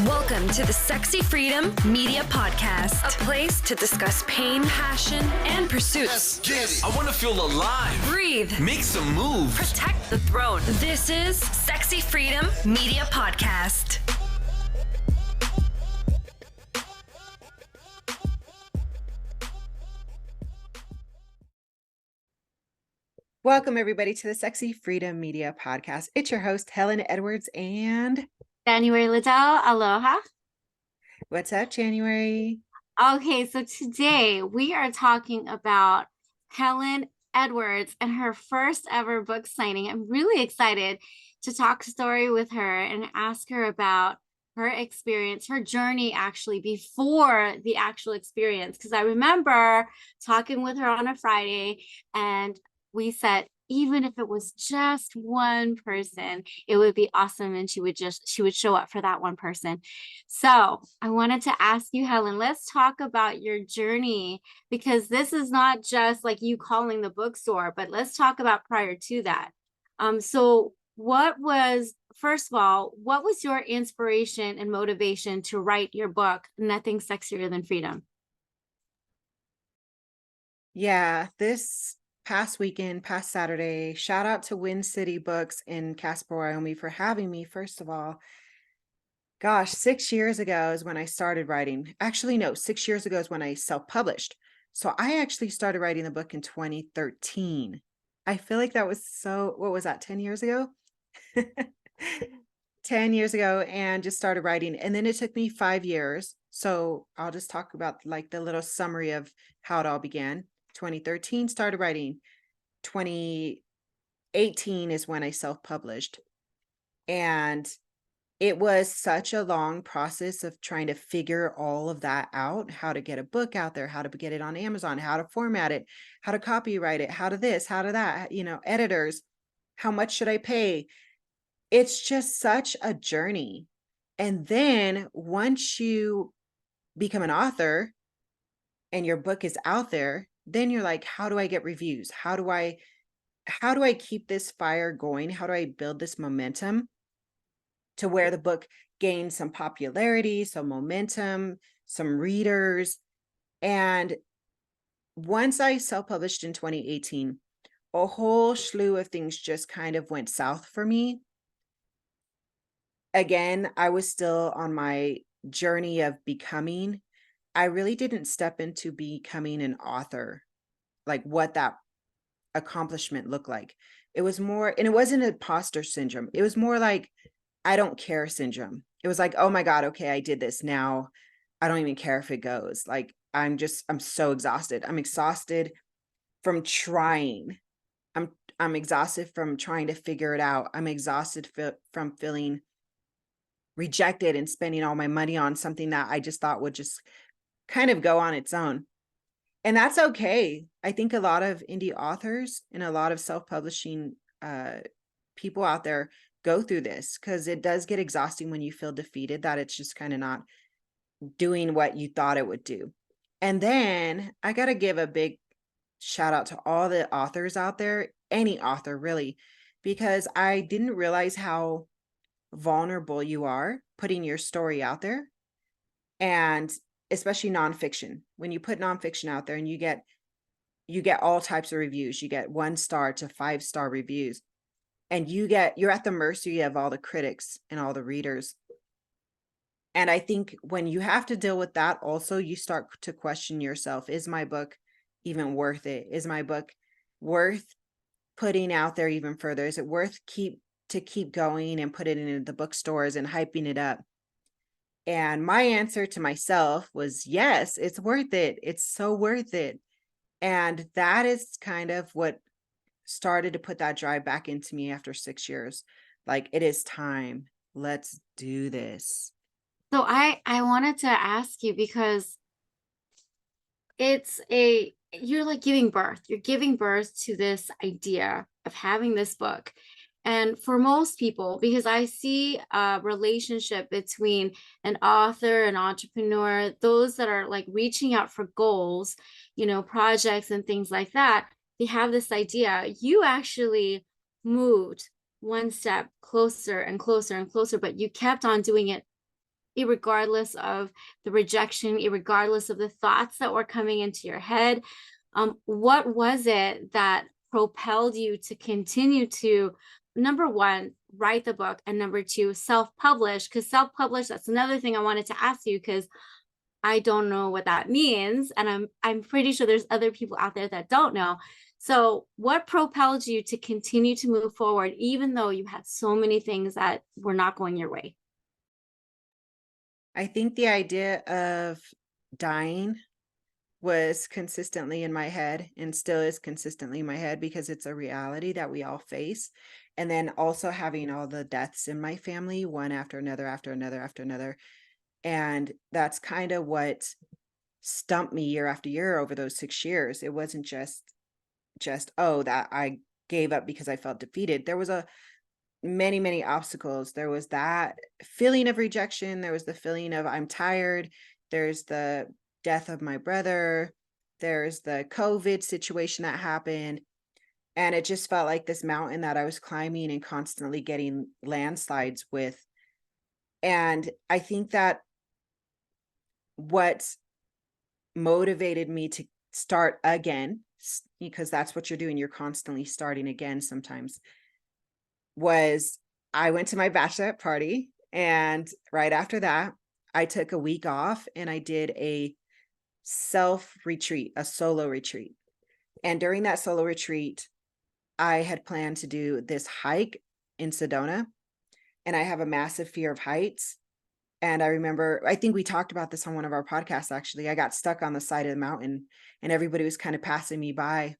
Welcome to the Sexy Freedom Media Podcast, a place to discuss pain, passion, and pursuits. I want to feel alive. Breathe. Make some moves. Protect the throne. This is Sexy Freedom Media Podcast. Welcome, everybody, to the Sexy Freedom Media Podcast. It's your host, Helen Edwards, and January Liddell. Aloha. What's up, January? Okay, so today we are talking about Helen Edwards and her first ever book signing. I'm really excited to talk story with her and ask her about her experience, her journey actually before the actual experience. Because I remember talking with her on a Friday and we said, even if it was just one person, it would be awesome. And she would show up for that one person. So I wanted to ask you, Helen, let's talk about your journey, because this is not just like you calling the bookstore, but let's talk about prior to that. So first of all, what was your inspiration and motivation to write your book, Nothing Sexier Than Freedom? Yeah, this past Saturday, shout out to Wind City Books in Casper, Wyoming for having me. First of all, gosh, 6 years ago is when I started writing. Actually, no, 6 years ago is when I self-published. So I actually started writing the book in 2013. I feel like that was what was that, 10 years ago? 10 years ago, and just started writing. And then it took me 5 years. So I'll just talk about like the little summary of how it all began. 2013 started writing. 2018 is when I self-published. And it was such a long process of trying to figure all of that out, how to get a book out there, how to get it on Amazon, how to format it, how to copyright it, how to this, how to that, editors, how much should I pay? It's just such a journey. And then once you become an author and your book is out there, then you're like, how do I get reviews? How do I keep this fire going? How do I build this momentum to where the book gains some popularity, some momentum, some readers? And once I self-published in 2018, a whole slew of things just kind of went south for me. Again, I was still on my journey of becoming. I really didn't step into becoming an author, like what that accomplishment looked like. It was more, and it wasn't imposter syndrome. It was more like, I don't care syndrome. It was like, oh my God, okay, I did this. Now I don't even care if it goes. Like, I'm so exhausted. I'm exhausted from trying. I'm exhausted from trying to figure it out. I'm exhausted from feeling rejected and spending all my money on something that I just thought would just kind of go on its own. And that's okay. I think a lot of indie authors and a lot of self-publishing people out there go through this, because it does get exhausting when you feel defeated, that it's just kind of not doing what you thought it would do. And then I got to give a big shout out to all the authors out there, any author really, because I didn't realize how vulnerable you are putting your story out there. And especially nonfiction, when you put nonfiction out there and you get all types of reviews, you get 1-star to 5-star reviews, and you're at the mercy of all the critics and all the readers. And I think when you have to deal with that, also you start to question yourself, is my book even worth it? Is my book worth putting out there even further? Is it worth keep going and put it in the bookstores and hyping it up? And my answer to myself was, yes, it's worth it. It's so worth it. And that is kind of what started to put that drive back into me after 6 years. Like, it is time. Let's do this. So I wanted to ask you, because you're like giving birth. You're giving birth to this idea of having this book. And for most people, because I see a relationship between an author, an entrepreneur, those that are like reaching out for goals, projects and things like that, they have this idea. You actually moved one step closer and closer and closer, but you kept on doing it irregardless of the rejection, irregardless of the thoughts that were coming into your head. What was it that propelled you to continue to, number one, write the book, and number two, self-publish? Because self-publish, that's another thing I wanted to ask you, because I don't know what that means, and I'm pretty sure there's other people out there that don't know. So what propelled you to continue to move forward, even though you had so many things that were not going your way? I think the idea of dying was consistently in my head and still is consistently in my head because it's a reality that we all face. And then also having all the deaths in my family, one after another, after another, after another. And that's kind of what stumped me year after year over those 6 years. It wasn't just, oh, that I gave up because I felt defeated. There was many obstacles. There was that feeling of rejection. There was the feeling of I'm tired. There's the death of my brother. There's the COVID situation that happened. And it just felt like this mountain that I was climbing and constantly getting landslides with. And I think that what motivated me to start again, because that's what you're doing, you're constantly starting again sometimes, was I went to my bachelorette party, and right after that I took a week off and I did a self retreat, a solo retreat. And during that solo retreat, I had planned to do this hike in Sedona, and I have a massive fear of heights. And I remember, I think we talked about this on one of our podcasts, actually. I got stuck on the side of the mountain and everybody was kind of passing me by,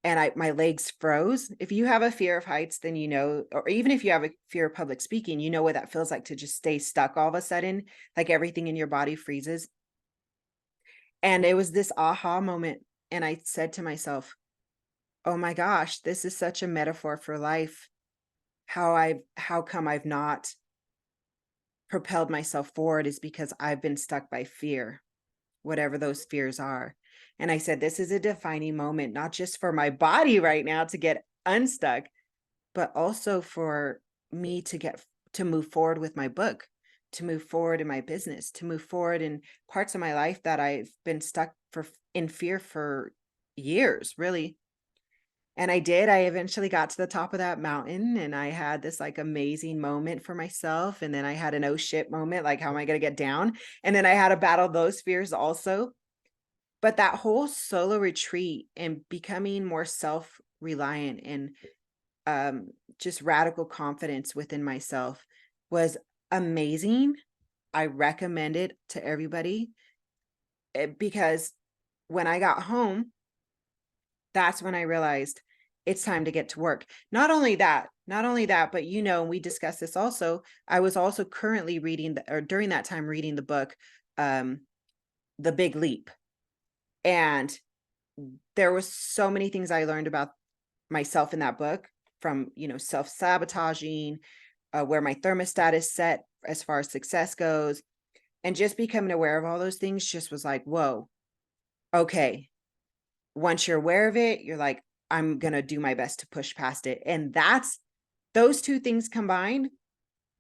and my legs froze. If you have a fear of heights, then you know, or even if you have a fear of public speaking, you know what that feels like, to just stay stuck all of a sudden, like everything in your body freezes. And it was this aha moment. And I said to myself, oh my gosh, this is such a metaphor for life. How come I've not propelled myself forward is because I've been stuck by fear, whatever those fears are. And I said, this is a defining moment, not just for my body right now to get unstuck, but also for me to move forward with my book, to move forward in my business, to move forward in parts of my life that I've been stuck in fear for years, really. And I did. I eventually got to the top of that mountain and I had this like amazing moment for myself. And then I had an oh shit moment, like, how am I going to get down? And then I had to battle those fears also. But that whole solo retreat and becoming more self-reliant and just radical confidence within myself was amazing. I recommend it to everybody because when I got home, that's when I realized it's time to get to work. Not only that, but we discussed this also. I was also currently during that time reading the book, The Big Leap. And there was so many things I learned about myself in that book, from, self-sabotaging, where my thermostat is set as far as success goes. And just becoming aware of all those things just was like, whoa, okay. Once you're aware of it, you're like, I'm going to do my best to push past it. And those two things combined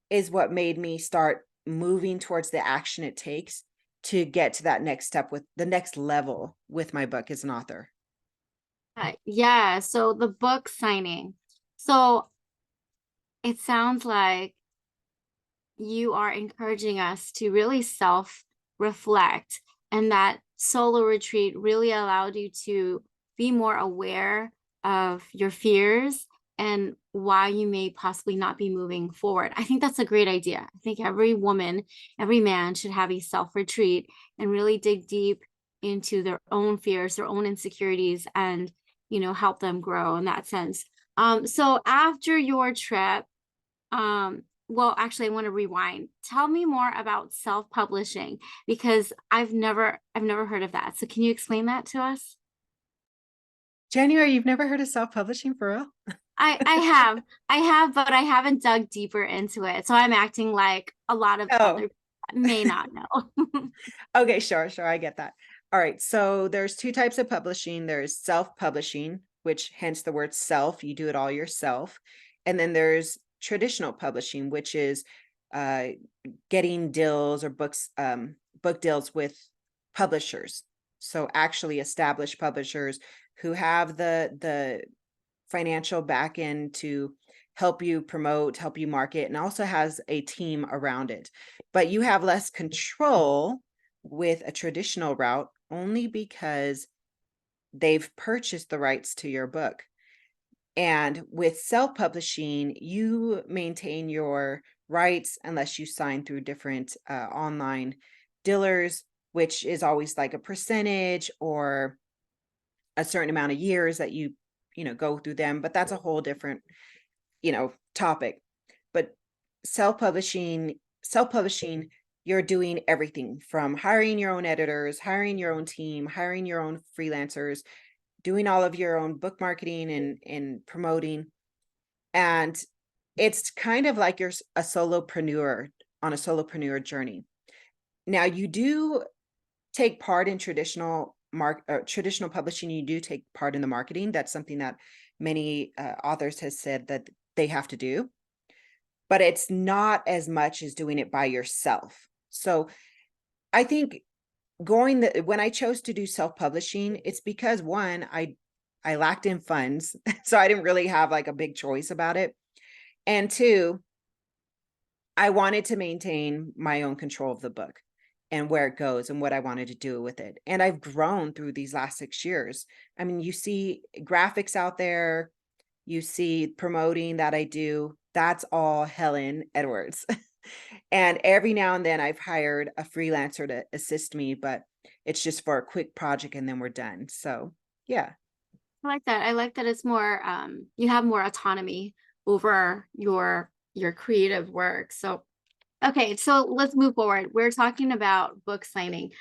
is what made me start moving towards the action it takes to get to that next step, with the next level with my book as an author. Yeah. So the book signing. So it sounds like you are encouraging us to really self-reflect, and that solo retreat really allowed you to be more aware of your fears and why you may possibly not be moving forward. I think that's a great idea. I think every woman, every man should have a self-retreat and really dig deep into their own fears, their own insecurities, and help them grow in that sense. So after your trip, well, actually, I want to rewind. Tell me more about self-publishing, because I've never heard of that. So can you explain that to us? January, you've never heard of self-publishing, for real? I have, but I haven't dug deeper into it. So I'm acting like a lot of other people may not know. Okay, sure. I get that. All right. So there's two types of publishing. There's self-publishing, which hence the word self, you do it all yourself. And then there's traditional publishing, which is getting deals or book deals with publishers. So actually established publishers who have the financial back end to help you promote, help you market, and also has a team around it. But you have less control with a traditional route only because they've purchased the rights to your book. And with self-publishing, you maintain your rights unless you sign through different online dealers, which is always like a percentage or a certain amount of years that you go through them. But that's a whole different topic. But self-publishing, you're doing everything from hiring your own editors, hiring your own team, hiring your own freelancers, doing all of your own book marketing and promoting. And it's kind of like you're a solopreneur on a solopreneur journey. Now, you do take part in traditional publishing. You do take part in the marketing. That's something that many authors has said that they have to do, but it's not as much as doing it by yourself. So I think when I chose to do self-publishing, it's because one, I lacked in funds. So I didn't really have like a big choice about it. And two, I wanted to maintain my own control of the book and where it goes and what I wanted to do with it. And I've grown through these last 6 years. I mean, you see graphics out there, you see promoting that I do, that's all Helen Edwards. And every now and then I've hired a freelancer to assist me, but it's just for a quick project and then we're done. So yeah. I like that. I like that it's more, you have more autonomy over your creative work. So, okay, so let's move forward. We're talking about book signing.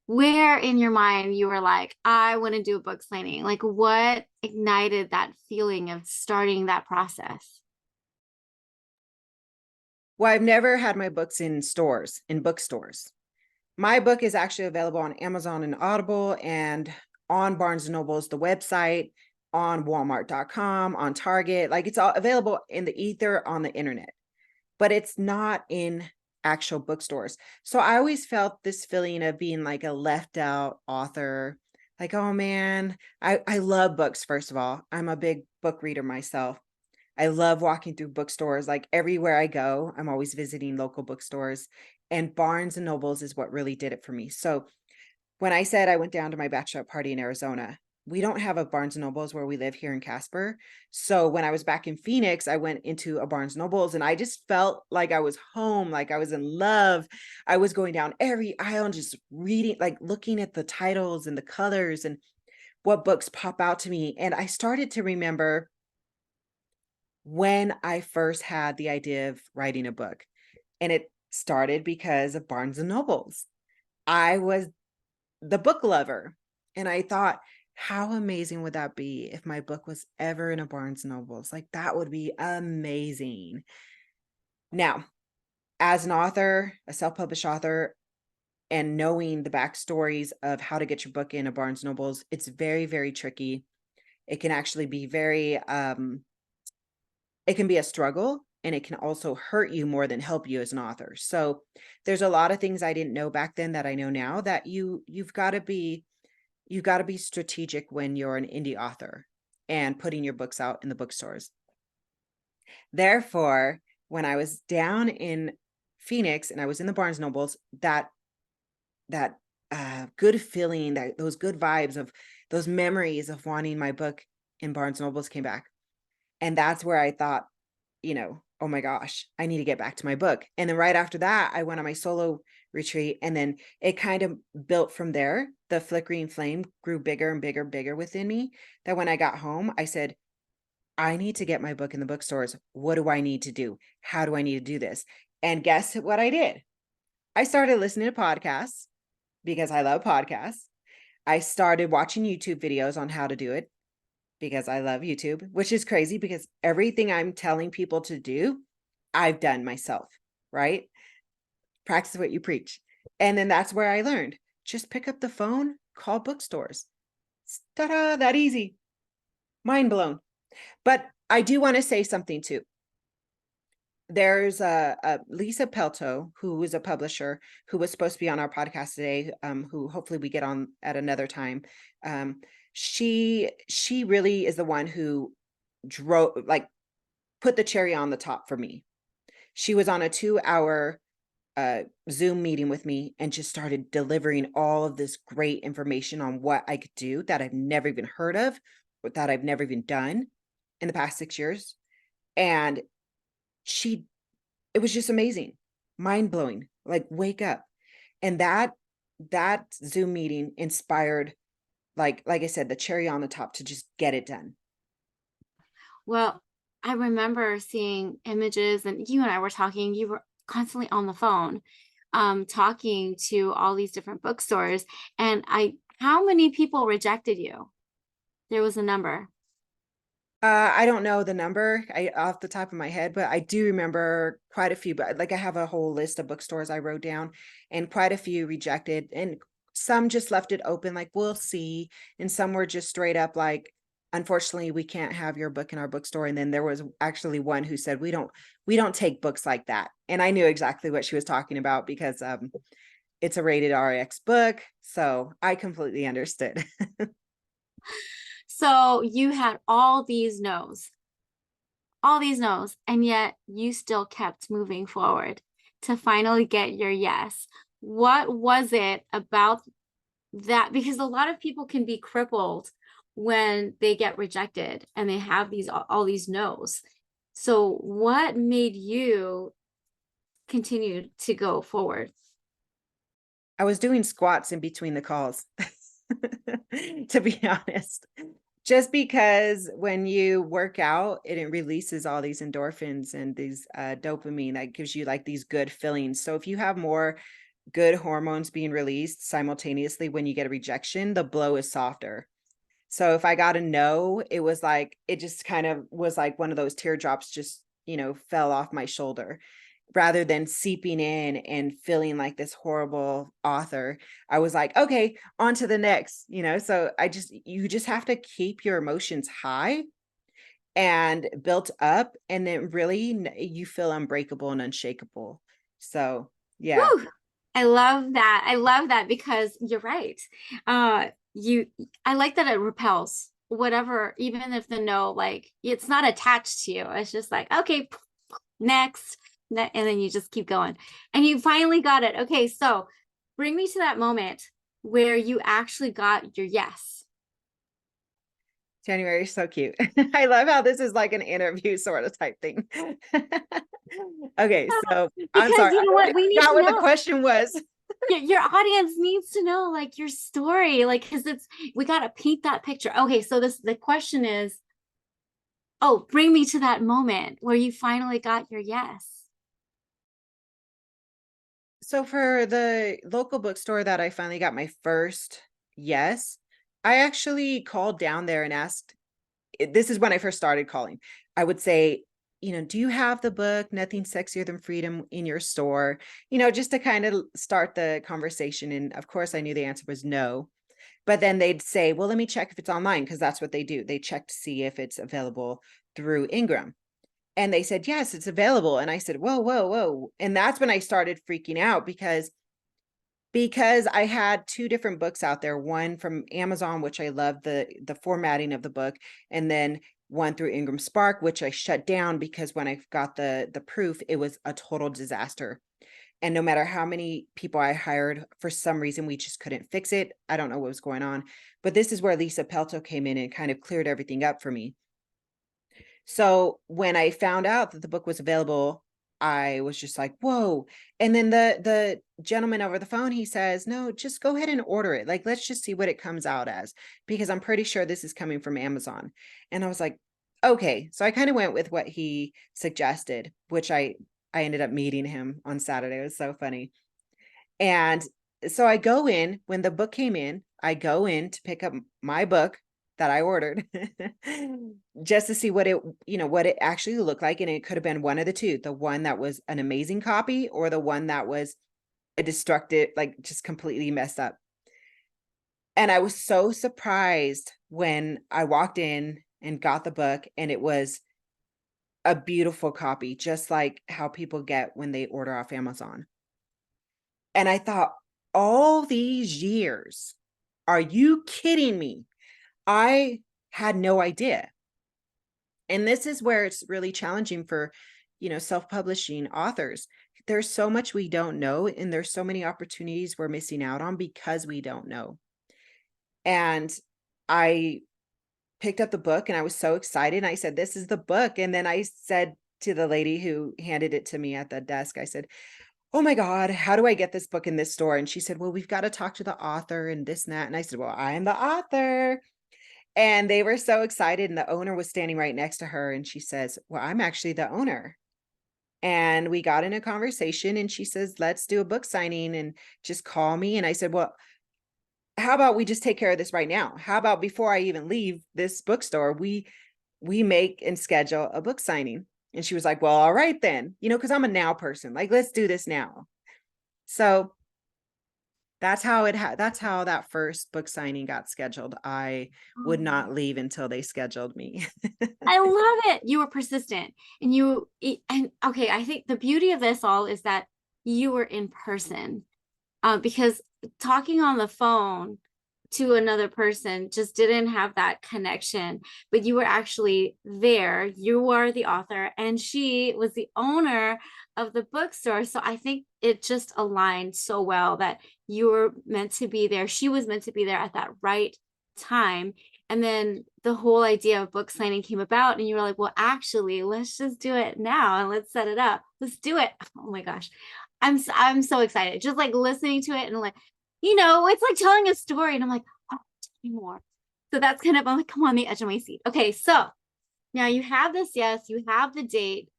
Where in your mind you were like, I want to do a book signing? Like, what ignited that feeling of starting that process? Well, I've never had my books in bookstores. My book is actually available on Amazon and Audible and on Barnes & Noble's, the website, on Walmart.com, on Target. Like, it's all available in the ether on the internet, but it's not in actual bookstores. So I always felt this feeling of being like a left out author. Like, oh man, I love books. First of all, I'm a big book reader myself. I love walking through bookstores. Like, everywhere I go, I'm always visiting local bookstores, and Barnes and Nobles is what really did it for me. So when I said I went down to my bachelorette party in Arizona, we don't have a Barnes and Nobles where we live here in Casper. So when I was back in Phoenix, I went into a Barnes and Nobles and I just felt like I was home, like I was in love. I was going down every aisle and just reading, like looking at the titles and the colors and what books pop out to me. And I started to remember when I first had the idea of writing a book. And it started because of Barnes and Nobles. I was the book lover. And I thought, how amazing would that be if my book was ever in a Barnes and Nobles? Like, that would be amazing. Now, as an author, a self-published author, and knowing the backstories of how to get your book in a Barnes and Nobles, it's very, very tricky. It can actually be very, it can be a struggle, and it can also hurt you more than help you as an author. So there's a lot of things I didn't know back then that I know now, that you've got to be strategic when you're an indie author and putting your books out in the bookstores. Therefore, when I was down in Phoenix and I was in the Barnes Nobles, that good feeling, that those good vibes of those memories of wanting my book in Barnes Nobles came back. And that's where I thought, oh my gosh, I need to get back to my book. And then right after that, I went on my solo retreat, and then it kind of built from there. The flickering flame grew bigger and bigger and bigger within me, that when I got home, I said, I need to get my book in the bookstores. What do I need to do? How do I need to do this? And guess what I did? I started listening to podcasts because I love podcasts. I started watching YouTube videos on how to do it because I love YouTube, which is crazy because everything I'm telling people to do, I've done myself, right? Practice what you preach. And then that's where I learned, just pick up the phone, call bookstores. Ta-da, that easy. Mind blown. But I do want to say something too. there's a Lisa Pelto, who is a publisher, who was supposed to be on our podcast today, who hopefully we get on at another time. She really is the one who drove, like, put the cherry on the top for me. She was on a 2-hour Zoom meeting with me and just started delivering all of this great information on what I could do that I've never even heard of, or that I've never even done in the past 6 years. And it was just amazing, mind blowing, like, wake up. And that Zoom meeting inspired, like I said, the cherry on the top to just get it done. Well, I remember seeing images, and you and I were talking, you were constantly on the phone, talking to all these different bookstores. And how many people rejected you? There was a number. I don't know the number off the top of my head, but I do remember quite a few. But like, I have a whole list of bookstores I wrote down, and quite a few rejected, and some just left it open, like, we'll see. And some were just straight up like, unfortunately, we can't have your book in our bookstore. And then there was actually one who said, we don't take books like that. And I knew exactly what she was talking about, because it's a rated RX book. So I completely understood. So you had all these no's, and yet you still kept moving forward to finally get your yes. What was it about that? Because a lot of people can be crippled when they get rejected and they have all these no's. So what made you continue to go forward? I was doing squats in between the calls, to be honest. Just because when you work out, it releases all these endorphins and these dopamine that gives you like these good feelings. So if you have more good hormones being released simultaneously when you get a rejection, the blow is softer. So if I got a no, it was like, it just kind of was like one of those teardrops just, fell off my shoulder. Rather than seeping in and feeling like this horrible author, I was like, okay, on to the next, so you just have to keep your emotions high and built up, and then really you feel unbreakable and unshakable. So yeah. Whew. I love that. I love that, because you're right. I like that it repels whatever, even if the no, like, it's not attached to you. It's just like, okay, next. And then you just keep going, and you finally got it. Okay, so bring me to that moment where you actually got your yes. January is so cute. I love how this is like an interview sort of type thing. Okay, so I'm Because sorry, you know what, we need not to what know. the question was. Your audience needs to know, like, your story, like, because we got to paint that picture. Okay, so the question is, bring me to that moment where you finally got your yes. So for the local bookstore that I finally got my first yes, I actually called down there and asked, this is when I first started calling. I would say, do you have the book Nothing Sexier Than Freedom in your store? Just to kind of start the conversation. And of course, I knew the answer was no. But then they'd say, well, let me check if it's online, because that's what they do. They check to see if it's available through Ingram. And they said, yes, it's available. And I said, whoa, whoa, whoa. And that's when I started freaking out, because I had two different books out there, one from Amazon, which I love the formatting of the book, and then one through Ingram Spark, which I shut down because when I got the proof, it was a total disaster. And no matter how many people I hired, for some reason, we just couldn't fix it. I don't know what was going on. But this is where Lisa Pelto came in and kind of cleared everything up for me. So when I found out that the book was available, I was just like, whoa. And then the gentleman over the phone, he says, no, just go ahead and order it. Like, let's just see what it comes out as, because I'm pretty sure this is coming from Amazon. And I was like, okay. So I kind of went with what he suggested, which I ended up meeting him on Saturday. It was so funny. And so I go in, when the book came in, I go in to pick up my book that I ordered just to see what it actually looked like. And it could have been one of the two, the one that was an amazing copy, or the one that was a destructive, like just completely messed up. And I was so surprised when I walked in and got the book, and it was a beautiful copy, just like how people get when they order off Amazon. And I thought, all these years, are you kidding me? I had no idea. And this is where it's really challenging for, self-publishing authors. There's so much we don't know, and there's so many opportunities we're missing out on because we don't know. And I picked up the book and I was so excited. And I said, this is the book. And then I said to the lady who handed it to me at the desk, I said, oh my God, how do I get this book in this store? And she said, well, we've got to talk to the author and this and that. And I said, well, I am the author. And they were so excited. And the owner was standing right next to her. And she says, well, I'm actually the owner. And we got in a conversation and she says, let's do a book signing and just call me. And I said, well, how about we just take care of this right now? How about before I even leave this bookstore, we make and schedule a book signing? And she was like, well, all right then, because I'm a now person, like, let's do this now. So that's how that first book signing got scheduled. I would not leave until they scheduled me. I love it. You were persistent, and okay, I think the beauty of this all is that you were in person, because talking on the phone to another person just didn't have that connection, but you were actually there. You were the author and she was the owner of the bookstore. So I think it just aligned so well that you were meant to be there. She was meant to be there at that right time. And then the whole idea of book signing came about and you were like, well, actually, let's just do it now and let's set it up. Let's do it. Oh my gosh. I'm so excited. Just like listening to it and like, it's like telling a story and I'm like, oh, tell me more. So that's kind of, I'm like, come on the edge of my seat. Okay. So now you have this, yes, you have the date.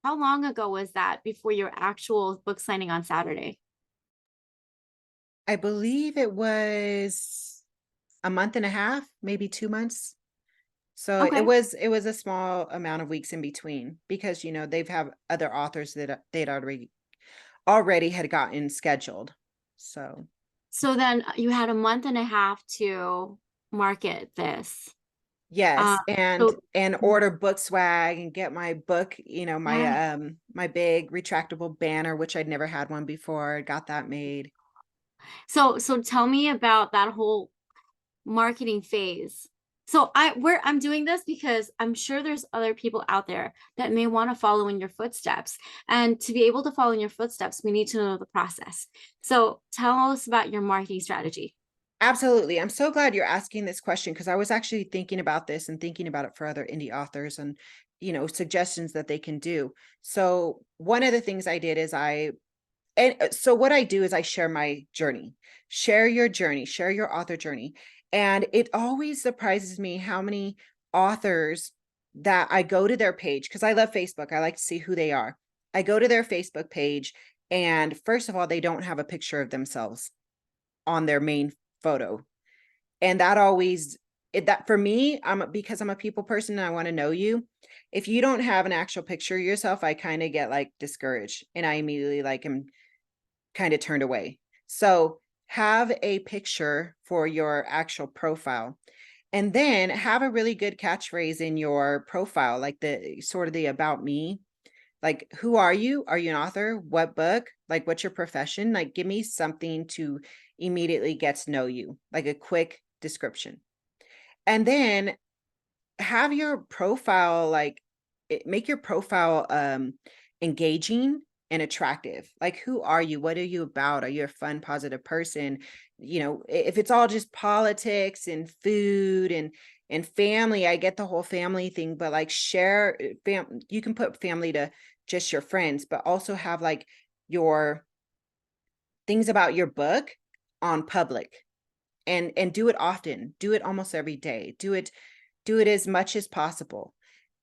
How long ago was that before your actual book signing on Saturday? I believe it was a month and a half, maybe 2 months. So Okay. it was a small amount of weeks in between because, they've have other authors that they'd already had gotten scheduled. So then you had a month and a half to market this. Yes, and So order book swag and get my book, my yeah. my big retractable banner, which I'd never had one before. Got that made. So tell me about that whole marketing phase. So I'm doing this because I'm sure there's other people out there that may want to follow in your footsteps. And to be able to follow in your footsteps, we need to know the process. So tell us about your marketing strategy. Absolutely. I'm so glad you're asking this question because I was actually thinking about this and thinking about it for other indie authors and, suggestions that they can do. So one of the things I did is so what I do is I share my journey, share your journey, share your author journey. And it always surprises me how many authors that I go to their page, because I love Facebook. I like to see who they are. I go to their Facebook page, and first of all, they don't have a picture of themselves on their main photo. And that for me, because I'm a people person and I want to know you. If you don't have an actual picture of yourself, I kind of get like discouraged and I immediately am kind of turned away. So have a picture for your actual profile and then have a really good catchphrase in your profile, like the sort of the about me, like, who are you? Are you an author? What book? Like, what's your profession? Like, give me something to immediately get to know you, like a quick description. And then have your profile, make your profile engaging and attractive. Like, who are you? What are you about? Are you a fun, positive person? If it's all just politics and food and family, I get the whole family thing, but like you can put family to just your friends, but also have like your things about your book on public and do it often. Do it almost every day. Do it as much as possible.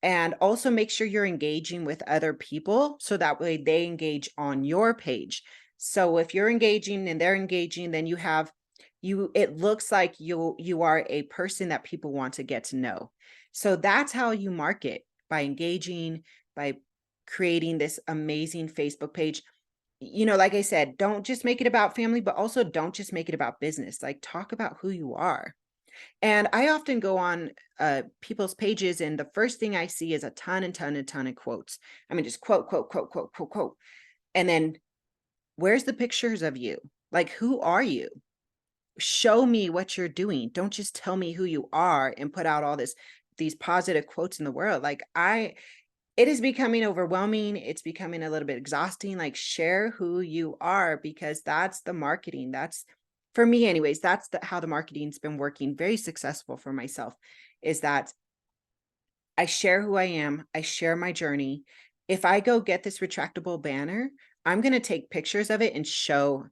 And also make sure you're engaging with other people so that way they engage on your page. So if you're engaging and they're engaging, then it looks like you are a person that people want to get to know. So that's how you market, by engaging, by creating this amazing Facebook page. Like I said, don't just make it about family, but also don't just make it about business. Like, talk about who you are. And I often go on people's pages, and the first thing I see is a ton of quotes. I mean, just quote, quote, quote, quote, quote, quote. And then where's the pictures of you? Like, who are you? Show me what you're doing. Don't just tell me who you are and put out all these positive quotes in the world. Like, it is becoming overwhelming. It's becoming a little bit exhausting. Like, share who you are, because that's the marketing. That's, for me anyways, that's how the marketing's been working very successful for myself, is that I share who I am. I share my journey. If I go get this retractable banner, I'm going to take pictures of it and show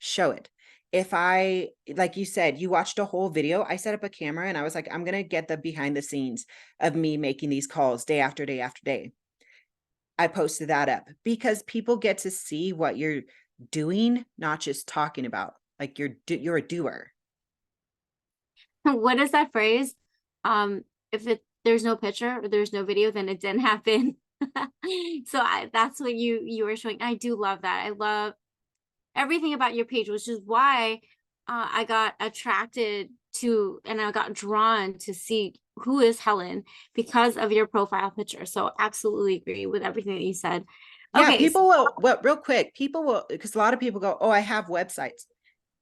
it. If I, like you said, you watched a whole video, I set up a camera and I was like, I'm going to get the behind the scenes of me making these calls day after day after day. I posted that up because people get to see what you're doing, not just talking about. Like, you're a doer. What is that phrase? If there's no picture or there's no video, then it didn't happen. So that's what you were showing. I do love that. I love everything about your page, which is why I got attracted to, and I got drawn to see who is Helen because of your profile picture. So absolutely agree with everything that you said. Yeah, Okay. people will, well, real quick, people will, because a lot of people go, oh, I have websites.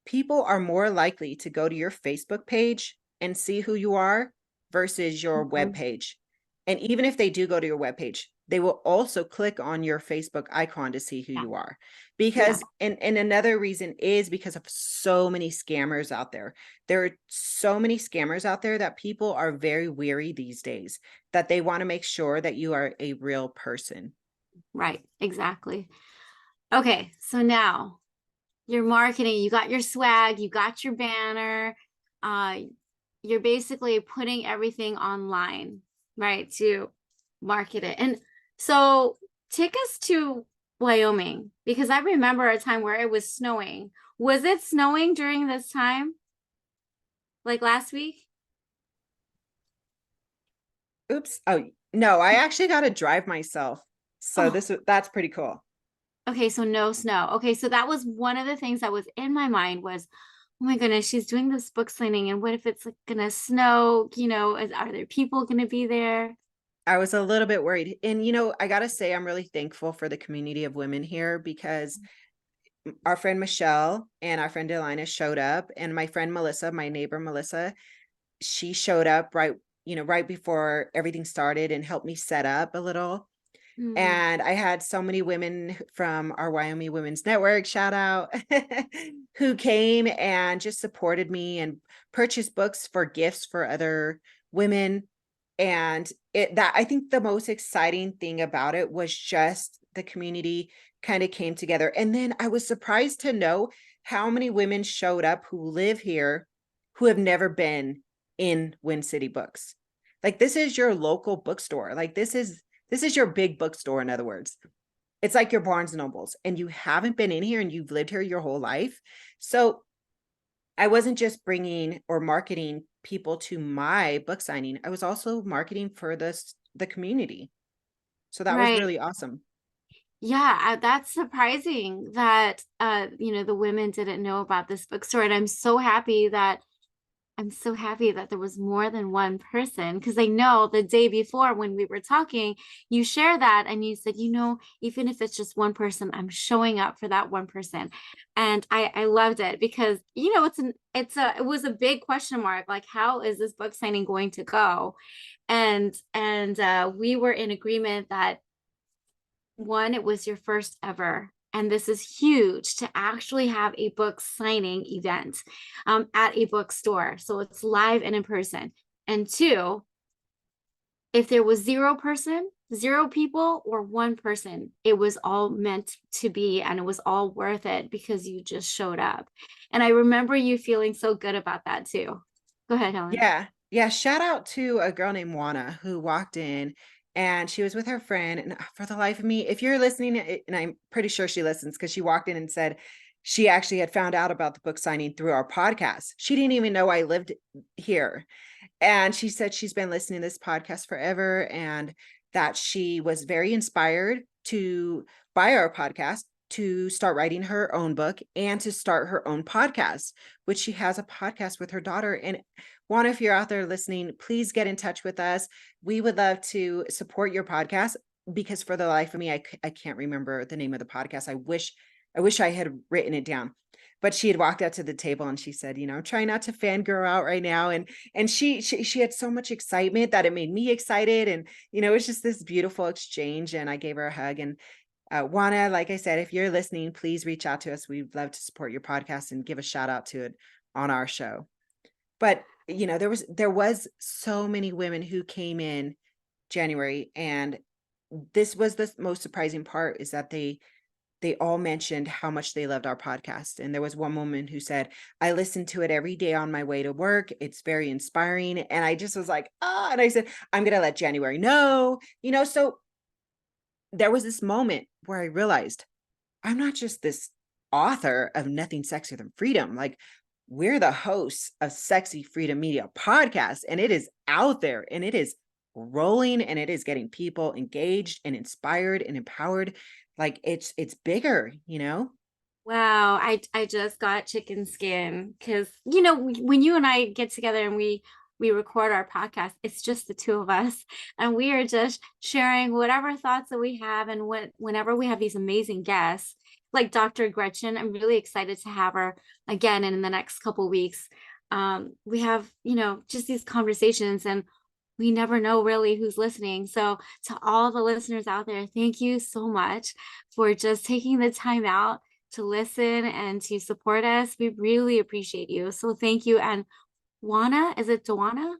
People are more likely to go to your Facebook page and see who you are versus your web page. And even if they do go to your web page, they will also click on your Facebook icon to see who Yeah. you are. Because, and another reason is because of so many scammers out there. There are so many scammers out there that people are very weary these days, that they want to make sure that you are a real person. Right, exactly. Okay, so now your marketing, you got your swag, you got your banner, you're basically putting everything online, right, to market it. And so take us to Wyoming, because I remember a time where it was snowing. Was it snowing during this time? Like last week? Oops. Oh, no, I actually got to drive myself. So Oh, that's pretty cool. okay, so no snow. Okay, so that was one of the things that was in my mind was, oh my goodness, she's doing this book signing, and what if it's like gonna snow? Are there people gonna be there? I was a little bit worried. And, I got to say, I'm really thankful for the community of women here, because our friend Michelle and our friend Delina showed up, and my friend Melissa, my neighbor Melissa, she showed up right before everything started and helped me set up a little. Mm, And I had so many women from our Wyoming Women's Network, shout out, who came and just supported me and purchased books for gifts for other women. And I think the most exciting thing about it was just the community kind of came together. And then I was surprised to know how many women showed up who live here, who have never been in Wind City Books. Like, this is your local bookstore. Like, this is your big bookstore. In other words, it's like your Barnes and Nobles, and you haven't been in here and you've lived here your whole life. So I wasn't just bringing or marketing people to my book signing. I was also marketing for the community. So that was right. really awesome. Yeah, that's surprising that the women didn't know about this bookstore. And I'm so happy that there was more than one person, because I know the day before when we were talking, you shared that and you said, even if it's just one person, I'm showing up for that one person. And I loved it because, it was a big question mark. Like, how is this book signing going to go? And we were in agreement that one, it was your first ever. And this is huge to actually have a book signing event at a bookstore. So it's live and in person. And two, if there was zero people, or one person, it was all meant to be, and it was all worth it because you just showed up. And I remember you feeling so good about that too. Go ahead, Helen. Yeah. Yeah. Shout out to a girl named Juana who walked in, and she was with her friend. And for the life of me, if you're listening, and I'm pretty sure she listens, because she walked in and said she actually had found out about the book signing through our podcast. She didn't even know I lived here. And she said she's been listening to this podcast forever, and that she was very inspired to buy our podcast to start writing her own book and to start her own podcast, which she has a podcast with her daughter. And Juana, if you're out there listening, please get in touch with us. We would love to support your podcast, because for the life of me, I can't remember the name of the podcast. I wish I had written it down. But she had walked out to the table and she said, try not to fangirl out right now. And she had so much excitement that it made me excited. And, it was just this beautiful exchange. And I gave her a hug. And Juana, like I said, if you're listening, please reach out to us. We'd love to support your podcast and give a shout out to it on our show. But, there was so many women who came in January, and this was the most surprising part, is that they all mentioned how much they loved our podcast. And there was one woman who said, I listen to it every day on my way to work. It's very inspiring. And I just was like, and I said, I'm going to let January know, so there was this moment where I realized I'm not just this author of Nothing Sexier Than Freedom. Like, we're the hosts of Sexy Freedom Media podcast, and it is out there and it is rolling and it is getting people engaged and inspired and empowered. Like, it's bigger, Wow, I just got chicken skin because when you and I get together and we record our podcast, it's just the two of us, and we are just sharing whatever thoughts that we have. And whenever we have these amazing guests like Dr. Gretchen, I'm really excited to have her again in the next couple weeks. We have just these conversations, and we never know really who's listening. So to all the listeners out there, thank you so much for just taking the time out to listen and to support us. We really appreciate you. So thank you. And Juana, is it Duana?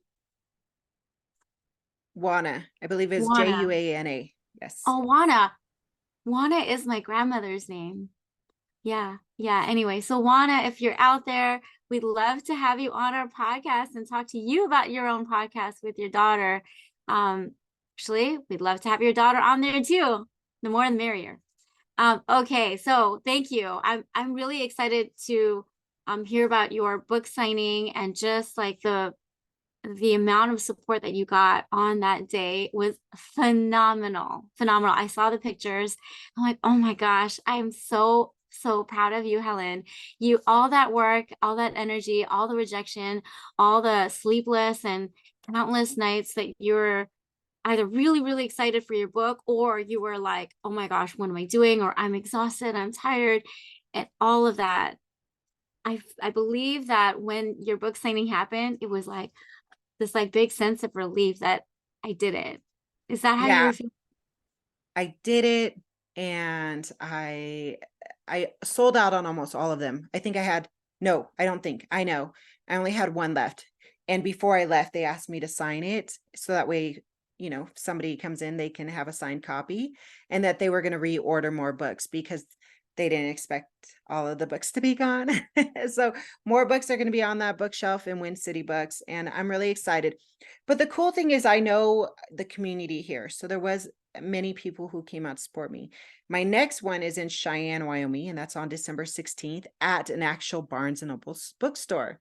Juana, I believe is Juana. Juana. Yes. Oh, Juana. Juana is my grandmother's name. Yeah. Anyway, so Juana, if you're out there, we'd love to have you on our podcast and talk to you about your own podcast with your daughter. Actually, we'd love to have your daughter on there too. The more the merrier. Okay, so thank you. I'm really excited to hear about your book signing, and just like the amount of support that you got on that day was phenomenal. I saw the pictures. I'm like, oh my gosh, I am so proud of you, Helen. All that work, all that energy, all the rejection, all the sleepless and countless nights that you're either really, really excited for your book, or you were like, oh my gosh, what am I doing? Or I'm exhausted, I'm tired, and all of that. I believe that when your book signing happened, it was like this big sense of relief that I did it. Is that how you were feeling? I did it, and I sold out on almost all of them. I think I know. I only had one left. And before I left, they asked me to sign it, so that way, if somebody comes in, they can have a signed copy, and that they were going to reorder more books because they didn't expect all of the books to be gone. So more books are going to be on that bookshelf in Wind City Books, and I'm really excited. But the cool thing is, I know the community here. So there was many people who came out to support me. My next one is in Cheyenne, Wyoming, and that's on December 16th at an actual Barnes & Noble bookstore.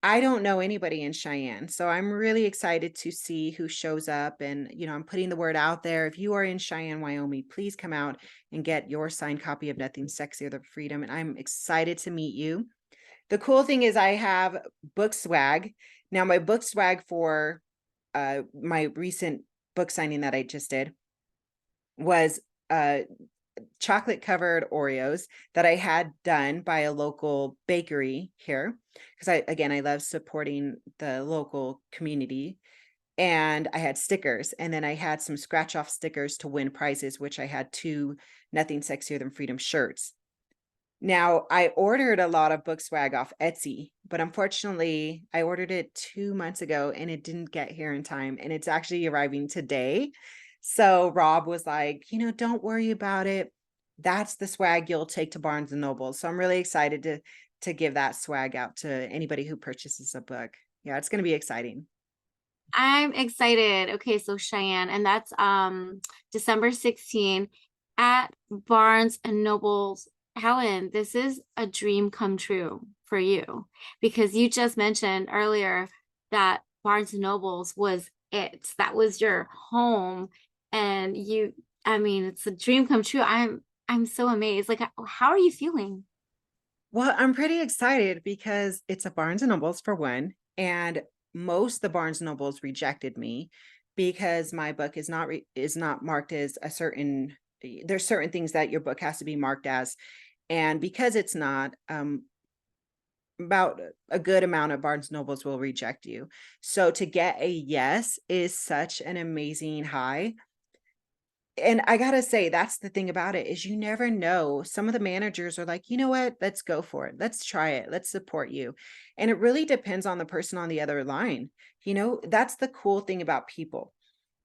I don't know anybody in Cheyenne, so I'm really excited to see who shows up. And, I'm putting the word out there. If you are in Cheyenne, Wyoming, please come out and get your signed copy of Nothing Sexier Than Freedom. And I'm excited to meet you. The cool thing is I have book swag. Now, my book swag for my recent book signing that I just did was chocolate covered Oreos that I had done by a local bakery here, because I love supporting the local community. And I had stickers, and then I had some scratch off stickers to win prizes, which I had 2 Nothing Sexier Than Freedom shirts. Now, I ordered a lot of book swag off Etsy, but unfortunately I ordered it 2 months ago and it didn't get here in time, and it's actually arriving today. So Rob was like, don't worry about it. That's the swag you'll take to Barnes and Noble. So I'm really excited to give that swag out to anybody who purchases a book. Yeah, it's going to be exciting. I'm excited. Okay, so Cheyenne, and that's December 16th at Barnes and Noble's. Helen, this is a dream come true for you, because you just mentioned earlier that Barnes and Noble's was that was your home. And it's a dream come true. I'm I'm so amazed. Like, how are you feeling? Well, I'm pretty excited because it's a Barnes and Nobles for one, and most the Barnes and Nobles rejected me because my book is not marked as a certain there's certain things that your book has to be marked as. And because it's not, about a good amount of Barnes Nobles will reject you. So to get a yes is such an amazing high. And I gotta say, that's the thing about it is you never know. Some of the managers are like, you know what? Let's go for it. Let's try it. Let's support you. And it really depends on the person on the other line. That's the cool thing about people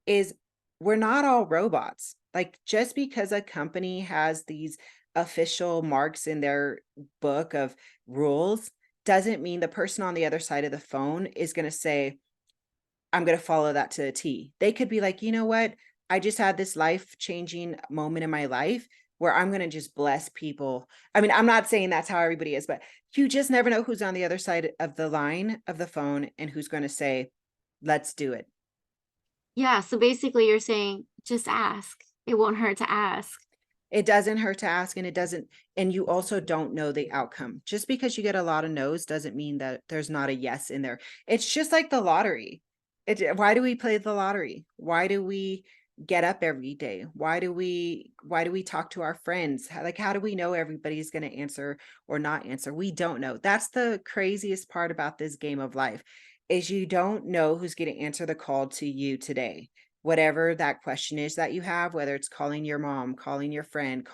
is we're not all robots. Like just because a company has these official marks in their book of rules doesn't mean the person on the other side of the phone is going to say, I'm going to follow that to a T. They could be like, you know what? I just had this life changing moment in my life where I'm going to just bless people. I mean, I'm not saying that's how everybody is, but you just never know who's on the other side of the line of the phone and who's going to say, let's do it. Yeah. So basically, you're saying just ask. It won't hurt to ask. It doesn't hurt to ask, and it doesn't, and you also don't know the outcome. Just because you get a lot of no's doesn't mean that there's not a yes in there. It's just like the lottery. Why do we play the lottery? Why do we get up every day? Why do we talk to our friends? How do we know everybody's going to answer or not answer? We don't know. That's the craziest part about this game of life is you don't know who's going to answer the call to you today. Whatever that question is that you have, whether it's calling your mom, calling your friend,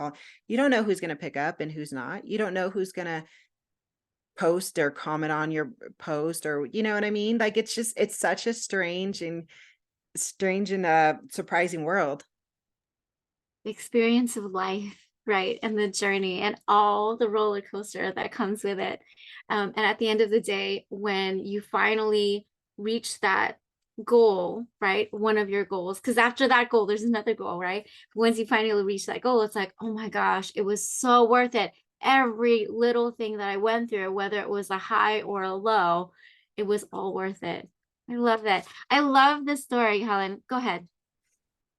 you don't know who's going to pick up and who's not. You don't know who's going to post or comment on your post, or you know what I mean? Like it's such a strange and surprising world. The experience of life, right? And the journey and all the roller coaster that comes with it. And at the end of the day, when you finally reach that goal, right? One of your goals, because after that goal, there's another goal, right? Once you finally reach that goal, it's like, oh my gosh, it was so worth it. Every little thing that I went through, whether it was a high or a low, it was all worth it. I love that. I love this story, Helen. Go ahead.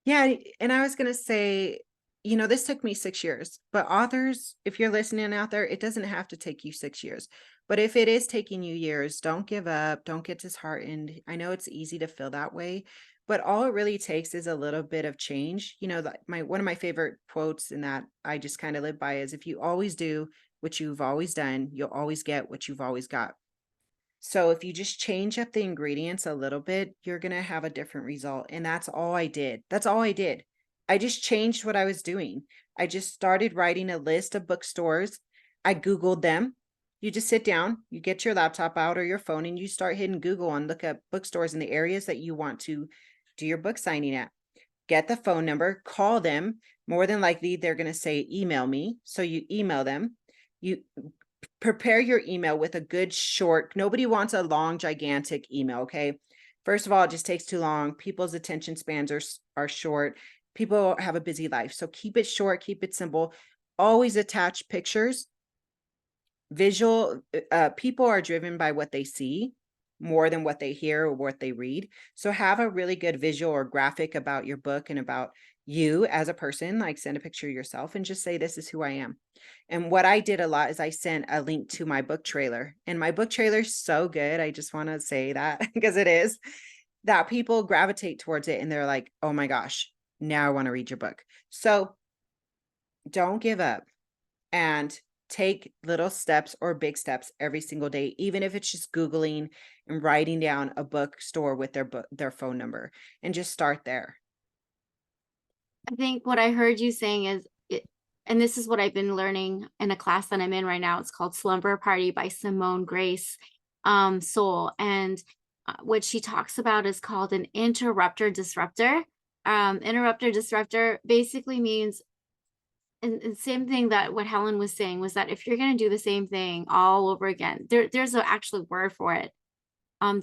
Yeah, and I was going to say, this took me 6 years, but authors, if you're listening out there, it doesn't have to take you 6 years. But if it is taking you years, don't give up. Don't get disheartened. I know it's easy to feel that way, but all it really takes is a little bit of change. One of my favorite quotes in that I just kind of live by is if you always do what you've always done, you'll always get what you've always got. So if you just change up the ingredients a little bit, you're going to have a different result. And that's all I did. That's all I did. I just changed what I was doing. I just started writing a list of bookstores. I Googled them. You just sit down, you get your laptop out or your phone, and you start hitting Google and look up bookstores in the areas that you want to do your book signing at. Get the phone number, call them. More than likely, they're going to say, email me. So you email them. You prepare your email with a good short. Nobody wants a long, gigantic email. Okay. First of all, it just takes too long. People's attention spans are short. People have a busy life. So keep it short, keep it simple. Always attach pictures. Visual, people are driven by what they see more than what they hear or what they read. So have a really good visual or graphic about your book and about you as a person, like send a picture of yourself and just say, this is who I am. And what I did a lot is I sent a link to my book trailer, and my book trailer is so good. I just want to say that because it is, that people gravitate towards it and they're like, oh my gosh, now I want to read your book. So don't give up and take little steps or big steps every single day, even if it's just Googling and writing down a bookstore with their phone number, and just start there. I think what I heard you saying is and this is what I've been learning in a class that I'm in right now. It's called Slumber Party by Simone Grace Soul. And what she talks about is called an interrupter disruptor. Interrupter disruptor basically means, and same thing that what Helen was saying was that if you're going to do the same thing all over again, there's an actual word for it.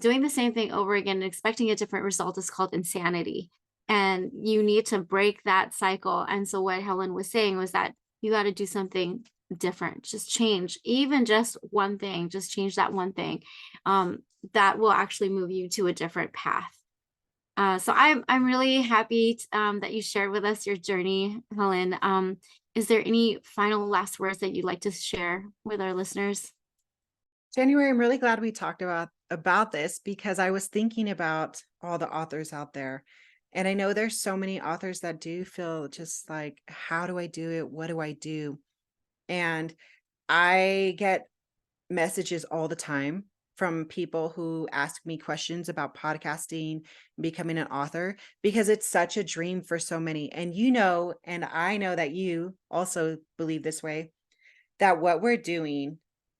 Doing the same thing over again and expecting a different result is called insanity. And you need to break that cycle. And so what Helen was saying was that you got to do something different, just change, even just one thing, just change that one thing. That will actually move you to a different path. So I'm really happy that you shared with us your journey, Helen. Is there any final last words that you'd like to share with our listeners? January, I'm really glad we talked about this because I was thinking about all the authors out there. And I know there's so many authors that do feel just like, how do I do it? What do I do? And I get messages all the time from people who ask me questions about podcasting, becoming an author, because it's such a dream for so many. And and I know that you also believe this way, that what we're doing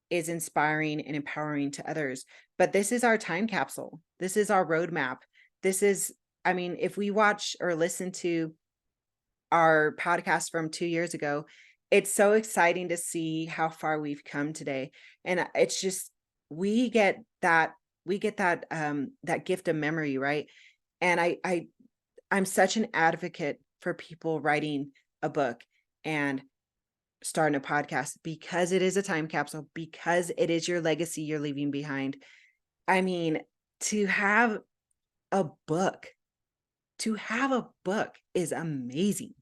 is inspiring and empowering to others. But this is our time capsule. This is our roadmap. This is, I mean, if we watch or listen to our podcast from 2 years ago, it's so exciting to see how far we've come today. And it's just, we get that, that gift of memory, right? And I'm such an advocate for people writing a book and starting a podcast, because it is a time capsule, because it is your legacy you're leaving behind. I mean, to have a book, is amazing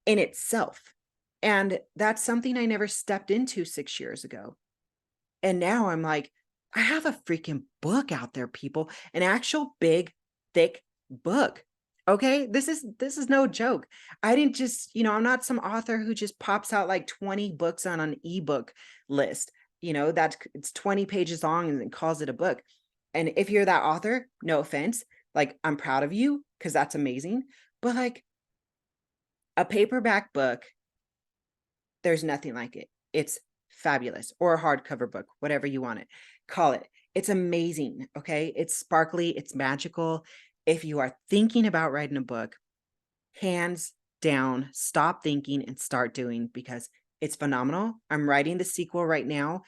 in itself. And that's something I never stepped into 6 years ago. And now I'm like, I have a freaking book out there, people, an actual big, thick book. Okay. This is no joke. I didn't just, I'm not some author who just pops out like 20 books on an ebook list, that it's 20 pages long and then calls it a book. And if you're that author, no offense, like, I'm proud of you because that's amazing. But like, a paperback book, there's nothing like it. It's fabulous. Or a hardcover book, whatever you want it, call it. It's amazing. Okay. It's sparkly. It's magical. If you are thinking about writing a book, hands down, stop thinking and start doing, because it's phenomenal. I'm writing the sequel right now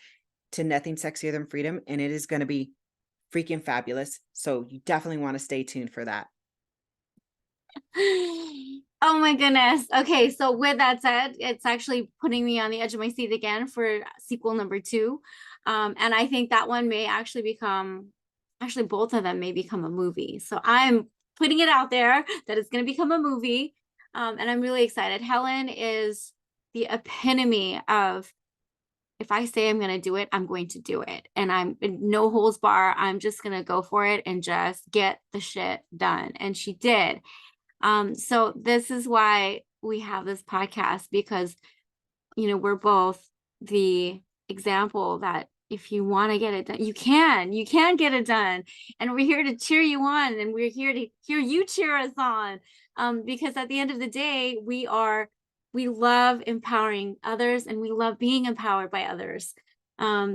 to Nothing Sexier Than Freedom, and it is going to be freaking fabulous. So you definitely want to stay tuned for that. Oh my goodness. Okay, so with that said, it's actually putting me on the edge of my seat again for sequel number 2. And I think that one may actually both of them may become a movie. So I'm putting it out there that it's going to become a movie. And I'm really excited. Helen is the epitome of, if I say I'm going to do it, I'm going to do it. And I'm no holds bar. I'm just going to go for it and just get the shit done. And she did. So this is why we have this podcast, because, we're both the example that if you want to get it done, you can get it done. And we're here to cheer you on, and we're here to hear you cheer us on. Because at the end of the day, we love empowering others, and we love being empowered by others.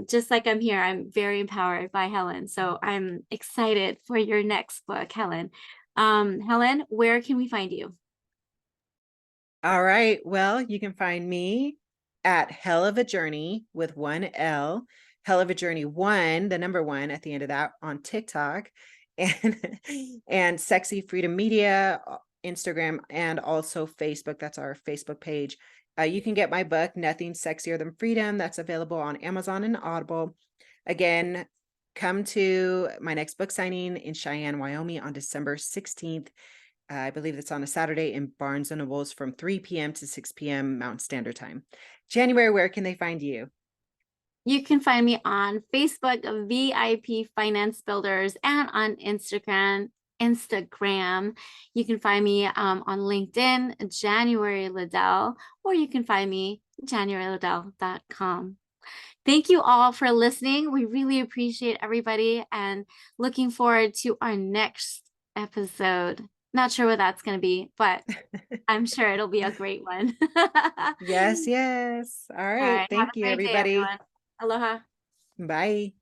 Just like I'm here, I'm very empowered by Helen. So I'm excited for your next book, Helen. Helen, where can we find you? All right. Well, you can find me at Hell of a Journey with 1 L, Hell of a Journey 1, the number 1 at the end of that, on TikTok, and Sexy Freedom Media, Instagram, and also Facebook. That's our Facebook page. You can get my book, Nothing Sexier Than Freedom. That's available on Amazon and Audible. Again, come to my next book signing in Cheyenne, Wyoming on December 16th. I believe it's on a Saturday in Barnes & Nobles from 3 p.m. to 6 p.m. Mountain Standard Time. January, where can they find you? You can find me on Facebook, VIP Finance Builders, and on Instagram. You can find me on LinkedIn, January Liddell, or you can find me januaryliddell.com. Thank you all for listening. We really appreciate everybody, and looking forward to our next episode. Not sure what that's going to be, but I'm sure it'll be a great one. Yes. All right. Thank you, everybody. Day, aloha. Bye.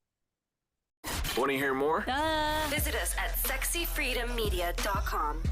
Want to hear more? Visit us at sexyfreedommedia.com.